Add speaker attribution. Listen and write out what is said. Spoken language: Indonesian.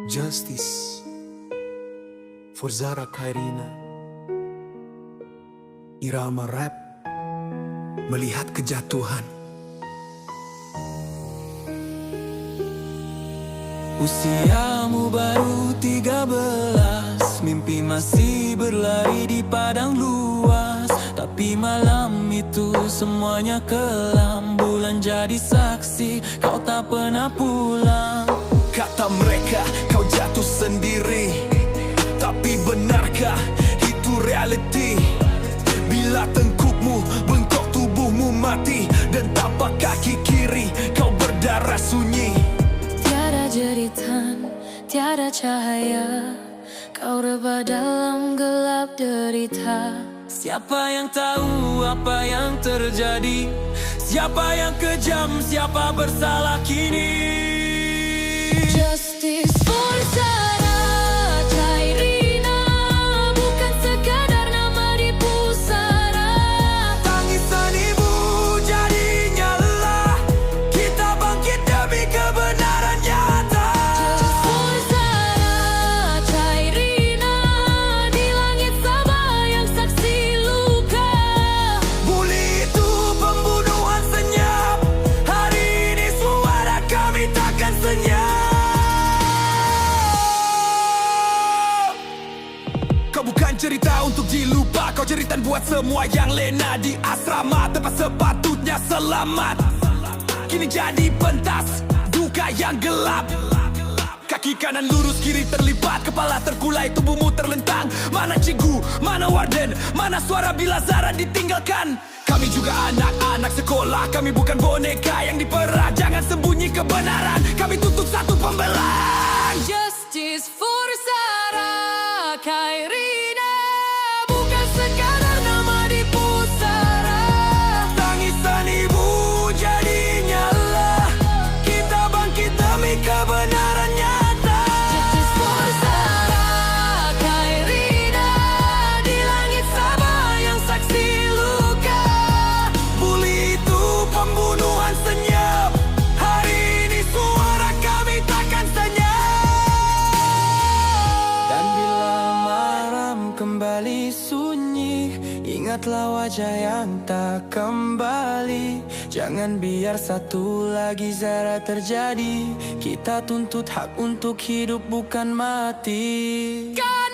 Speaker 1: Justice for Zara Khairina. Irama rap melihat kejatuhan.
Speaker 2: Usiamu baru 13, mimpi masih berlari di padang luas. Tapi malam itu semuanya kelam, bulan jadi saksi, kau tak pernah pulang.
Speaker 1: Kata mereka kau jatuh sendiri, tapi benarkah itu reality? Bila tengkukmu bengkok tubuhmu mati, dan tapak kaki kiri kau berdarah sunyi.
Speaker 3: Tiada jeritan, tiada cahaya, kau rebah dalam gelap derita.
Speaker 2: Siapa yang tahu apa yang terjadi? Siapa yang kejam, siapa bersalah kini?
Speaker 3: Justice for Zara Khairina, bukan sekadar nama di pusara.
Speaker 2: Tangisan ibu jadi nyala, kita bangkit demi kebenaran nyata.
Speaker 3: Justice for Zara Khairina, di langit Sabah yang saksi luka.
Speaker 2: Bully itu pembunuhan senyap, hari ini suara kami takkan senyap.
Speaker 1: Kau bukan cerita untuk dilupa, kau cerita buat semua yang lena di asrama, tempat sepatutnya selamat. Kini jadi pentas duka yang gelap. Kaki kanan lurus, kiri terlipat, kepala terkulai, tubuhmu terlentang. Mana cikgu, mana warden, mana suara bila Zara ditinggalkan? Kami juga anak-anak sekolah, kami bukan boneka yang diperah. Jangan sembunyi kebenaran, kami tutup satu pembelaan.
Speaker 3: Justice for Zara Khairina, bukan sekadar nama di pusara.
Speaker 2: Tangisan ibu jadi nyala, kita bangkit demi kebenaran nyata.
Speaker 3: Justice for Zara Khairina, di langit Sabah yang saksi luka.
Speaker 2: Bully itu pembunuhan senyap, hari ini suara kami takkan senyap. Dan bila malam kembali sunyi, ingatlah wajah yang tak kembali. Jangan biar satu lagi Zara terjadi. Kita tuntut hak untuk hidup bukan mati.
Speaker 3: Kan